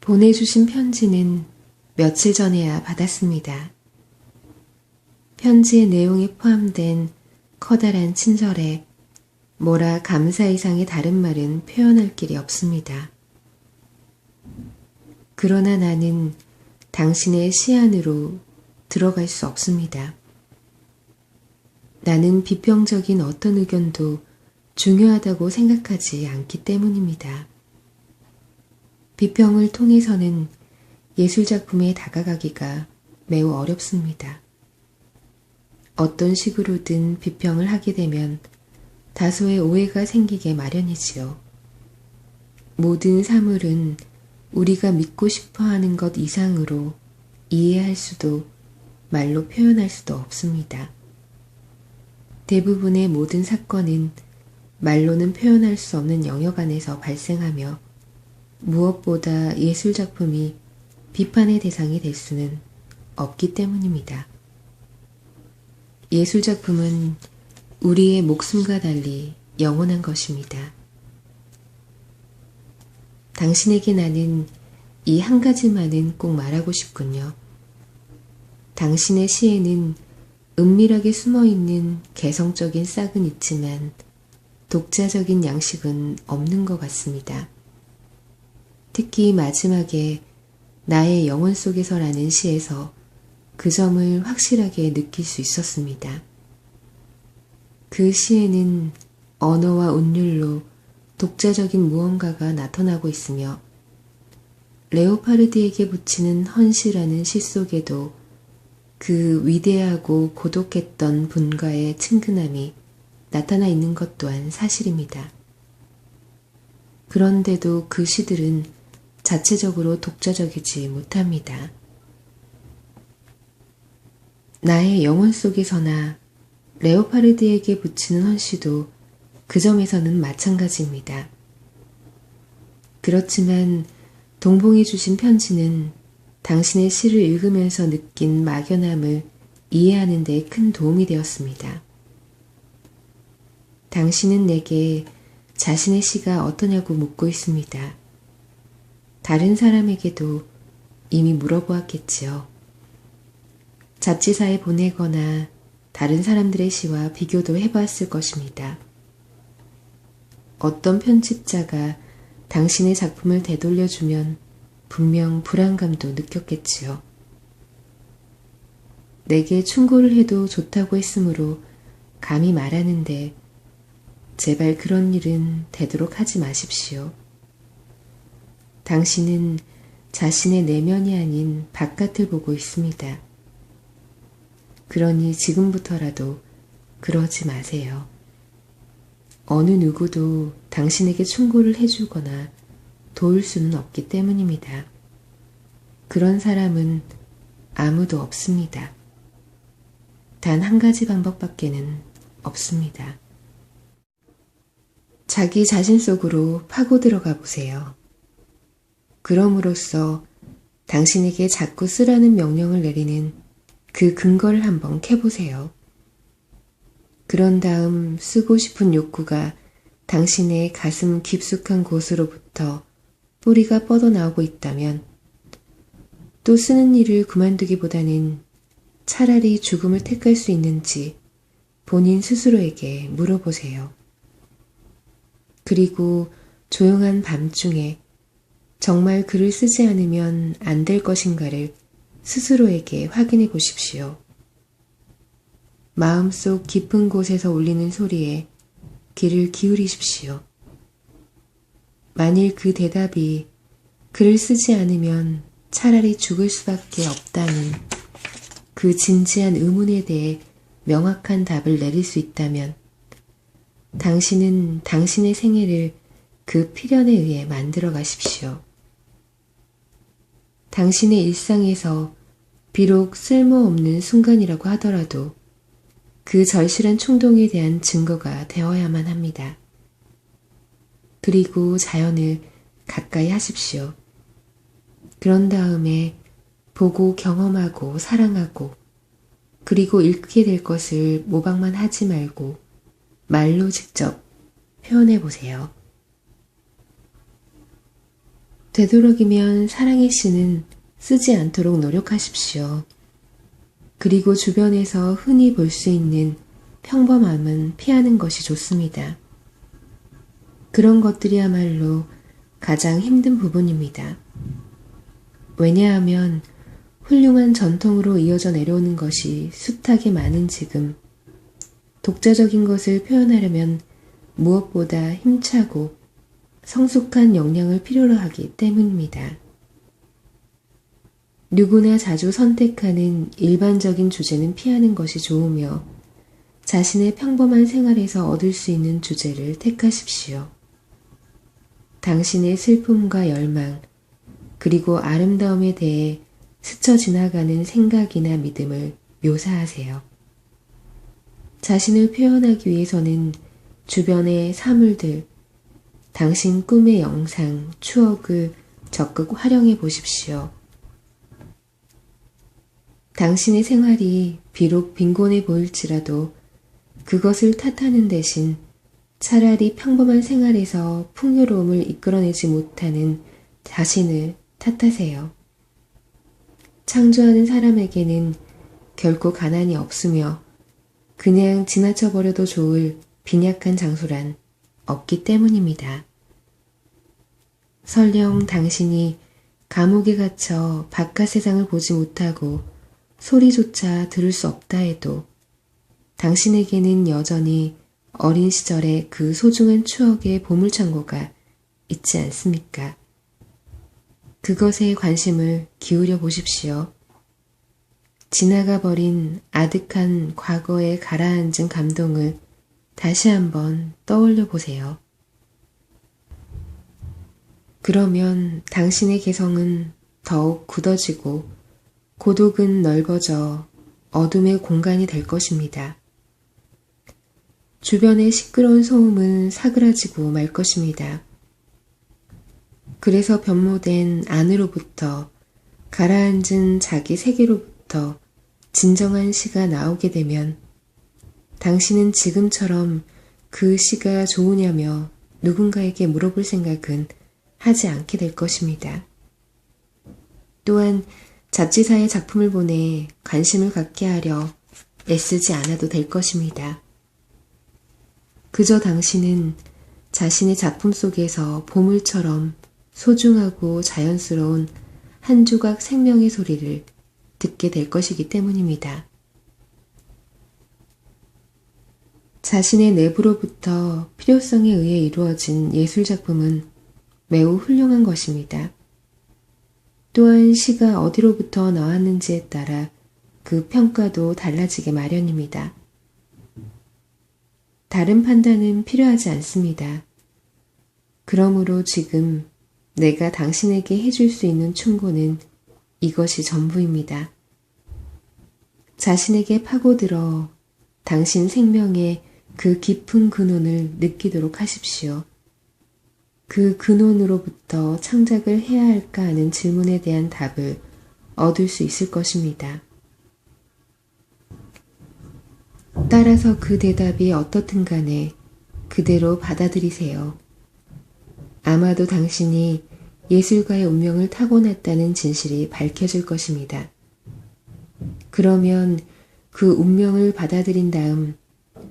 보내주신 편지는 며칠 전에야 받았습니다. 편지의 내용에 포함된 커다란 친절에 뭐라 감사 이상의 다른 말은 표현할 길이 없습니다. 그러나 나는 당신의 시 안으로 들어갈 수 없습니다. 나는 비평적인 어떤 의견도 중요하다고 생각하지 않기 때문입니다. 비평을 통해서는 예술작품에 다가가기가 매우 어렵습니다. 어떤 식으로든 비평을 하게 되면 다소의 오해가 생기게 마련이지요. 모든 사물은 우리가 믿고 싶어 하는 것 이상으로 이해할 수도 말로 표현할 수도 없습니다. 대부분의 모든 사건은 말로는 표현할 수 없는 영역 안에서 발생하며 무엇보다 예술작품이 비판의 대상이 될 수는 없기 때문입니다. 예술작품은 우리의 목숨과 달리 영원한 것입니다. 당신에게 나는 이 한 가지만은 꼭 말하고 싶군요. 당신의 시에는 은밀하게 숨어있는 개성적인 싹은 있지만 독자적인 양식은 없는 것 같습니다. 특히 마지막에 나의 영혼 속에서라는 시에서 그 점을 확실하게 느낄 수 있었습니다. 그 시에는 언어와 운율로 독자적인 무언가가 나타나고 있으며 레오파르디에게 붙이는 헌시라는 시 속에도 그 위대하고 고독했던 분가의 친근함이 나타나 있는 것 또한 사실입니다. 그런데도 그 시들은 자체적으로 독자적이지 못합니다. 나의 영혼 속에서나 레오파르디에게 붙이는 헌시도 그 점에서는 마찬가지입니다. 그렇지만 동봉이 주신 편지는 당신의 시를 읽으면서 느낀 막연함을 이해하는 데 큰 도움이 되었습니다. 당신은 내게 자신의 시가 어떠냐고 묻고 있습니다. 다른 사람에게도 이미 물어보았겠지요. 잡지사에 보내거나 다른 사람들의 시와 비교도 해봤을 것입니다. 어떤 편집자가 당신의 작품을 되돌려주면 분명 불안감도 느꼈겠지요. 내게 충고를 해도 좋다고 했으므로 감히 말하는데 제발 그런 일은 되도록 하지 마십시오. 당신은 자신의 내면이 아닌 바깥을 보고 있습니다. 그러니 지금부터라도 그러지 마세요. 어느 누구도 당신에게 충고를 해주거나 도울 수는 없기 때문입니다. 그런 사람은 아무도 없습니다. 단 한 가지 방법밖에는 없습니다. 자기 자신 속으로 파고 들어가 보세요. 그럼으로써 당신에게 자꾸 쓰라는 명령을 내리는 그 근거를 한번 캐보세요. 그런 다음 쓰고 싶은 욕구가 당신의 가슴 깊숙한 곳으로부터 뿌리가 뻗어나오고 있다면 또 쓰는 일을 그만두기보다는 차라리 죽음을 택할 수 있는지 본인 스스로에게 물어보세요. 그리고 조용한 밤중에 정말 글을 쓰지 않으면 안 될 것인가를 스스로에게 확인해 보십시오. 마음속 깊은 곳에서 울리는 소리에 귀를 기울이십시오. 만일 그 대답이 글을 쓰지 않으면 차라리 죽을 수밖에 없다는 그 진지한 의문에 대해 명확한 답을 내릴 수 있다면 당신은 당신의 생애를 그 필연에 의해 만들어 가십시오. 당신의 일상에서 비록 쓸모없는 순간이라고 하더라도 그 절실한 충동에 대한 증거가 되어야만 합니다. 그리고 자연을 가까이 하십시오. 그런 다음에 보고 경험하고 사랑하고 그리고 읽게 될 것을 모방만 하지 말고 말로 직접 표현해 보세요. 되도록이면 사랑의 씨는 쓰지 않도록 노력하십시오. 그리고 주변에서 흔히 볼 수 있는 평범함은 피하는 것이 좋습니다. 그런 것들이야말로 가장 힘든 부분입니다. 왜냐하면 훌륭한 전통으로 이어져 내려오는 것이 숱하게 많은 지금, 독자적인 것을 표현하려면 무엇보다 힘차고 성숙한 역량을 필요로 하기 때문입니다. 누구나 자주 선택하는 일반적인 주제는 피하는 것이 좋으며 자신의 평범한 생활에서 얻을 수 있는 주제를 택하십시오. 당신의 슬픔과 열망, 그리고 아름다움에 대해 스쳐 지나가는 생각이나 믿음을 묘사하세요. 자신을 표현하기 위해서는 주변의 사물들, 당신 꿈의 영상, 추억을 적극 활용해 보십시오. 당신의 생활이 비록 빈곤해 보일지라도 그것을 탓하는 대신 차라리 평범한 생활에서 풍요로움을 이끌어내지 못하는 자신을 탓하세요. 창조하는 사람에게는 결코 가난이 없으며 그냥 지나쳐버려도 좋을 빈약한 장소란 없기 때문입니다. 설령 당신이 감옥에 갇혀 바깥 세상을 보지 못하고 소리조차 들을 수 없다 해도 당신에게는 여전히 어린 시절의 그 소중한 추억의 보물창고가 있지 않습니까? 그것에 관심을 기울여 보십시오. 지나가 버린 아득한 과거에 가라앉은 감동을 다시 한번 떠올려 보세요. 그러면 당신의 개성은 더욱 굳어지고 고독은 넓어져 어둠의 공간이 될 것입니다. 주변의 시끄러운 소음은 사그라지고 말 것입니다. 그래서 변모된 안으로부터 가라앉은 자기 세계로부터 진정한 시가 나오게 되면 당신은 지금처럼 그 시가 좋으냐며 누군가에게 물어볼 생각은 하지 않게 될 것입니다. 또한 잡지사의 작품을 보내 관심을 갖게 하려 애쓰지 않아도 될 것입니다. 그저 당신은 자신의 작품 속에서 보물처럼 소중하고 자연스러운 한 조각 생명의 소리를 듣게 될 것이기 때문입니다. 자신의 내부로부터 필요성에 의해 이루어진 예술작품은 매우 훌륭한 것입니다. 또한 시가 어디로부터 나왔는지에 따라 그 평가도 달라지게 마련입니다. 다른 판단은 필요하지 않습니다. 그러므로 지금 내가 당신에게 해줄 수 있는 충고는 이것이 전부입니다. 자신에게 파고들어 당신 생명의 그 깊은 근원을 느끼도록 하십시오. 그 근원으로부터 창작을 해야 할까 하는 질문에 대한 답을 얻을 수 있을 것입니다. 따라서 그 대답이 어떻든 간에 그대로 받아들이세요. 아마도 당신이 예술가의 운명을 타고났다는 진실이 밝혀질 것입니다. 그러면 그 운명을 받아들인 다음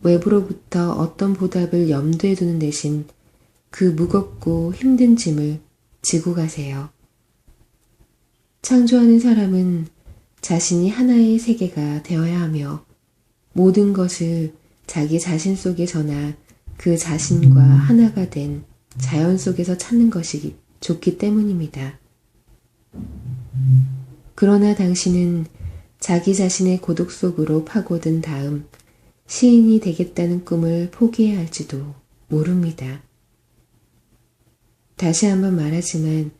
외부로부터 어떤 보답을 염두에 두는 대신 그 무겁고 힘든 짐을 지고 가세요. 창조하는 사람은 자신이 하나의 세계가 되어야 하며 모든 것을 자기 자신 속에서나 그 자신과 하나가 된 자연 속에서 찾는 것이 좋기 때문입니다. 그러나 당신은 자기 자신의 고독 속으로 파고든 다음 시인이 되겠다는 꿈을 포기해야 할지도 모릅니다. 다시 한번 말하지만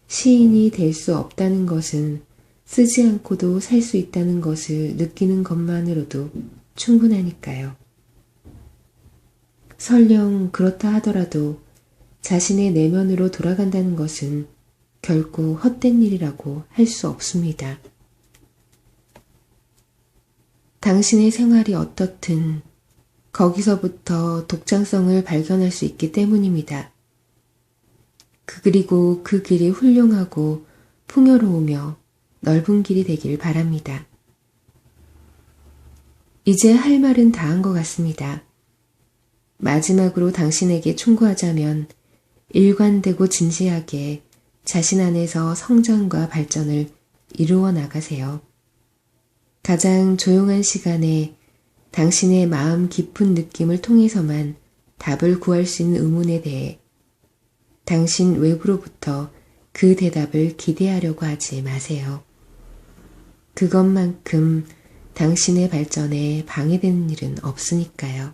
시인이 될 수 없다는 것은 쓰지 않고도 살 수 있다는 것을 느끼는 것만으로도 충분하니까요. 설령 그렇다 하더라도 자신의 내면으로 돌아간다는 것은 결코 헛된 일이라고 할 수 없습니다. 당신의 생활이 어떻든 거기서부터 독창성을 발견할 수 있기 때문입니다. 그리고 그 길이 훌륭하고 풍요로우며 넓은 길이 되길 바랍니다. 이제 할 말은 다 한 것 같습니다. 마지막으로 당신에게 충고하자면 일관되고 진지하게 자신 안에서 성장과 발전을 이루어 나가세요. 가장 조용한 시간에 당신의 마음 깊은 느낌을 통해서만 답을 구할 수 있는 의문에 대해 당신 외부로부터 그 대답을 기대하려고 하지 마세요. 그것만큼 당신의 발전에 방해되는 일은 없으니까요.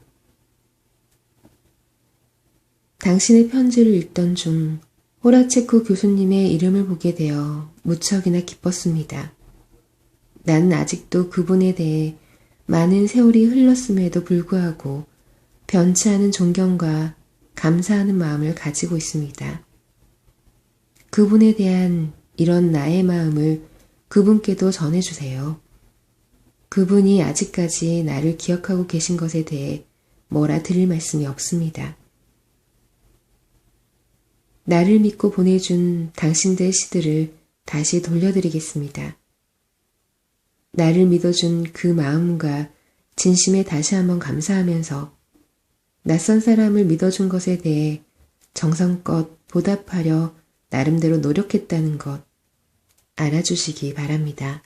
당신의 편지를 읽던 중 호라체코 교수님의 이름을 보게 되어 무척이나 기뻤습니다. 나는 아직도 그분에 대해 많은 세월이 흘렀음에도 불구하고 변치 않은 존경과 감사하는 마음을 가지고 있습니다. 그분에 대한 이런 나의 마음을 그분께도 전해주세요. 그분이 아직까지 나를 기억하고 계신 것에 대해 뭐라 드릴 말씀이 없습니다. 나를 믿고 보내준 당신들의 시들을 다시 돌려드리겠습니다. 나를 믿어준 그 마음과 진심에 다시 한번 감사하면서 낯선 사람을 믿어준 것에 대해 정성껏 보답하려 나름대로 노력했다는 것 알아주시기 바랍니다.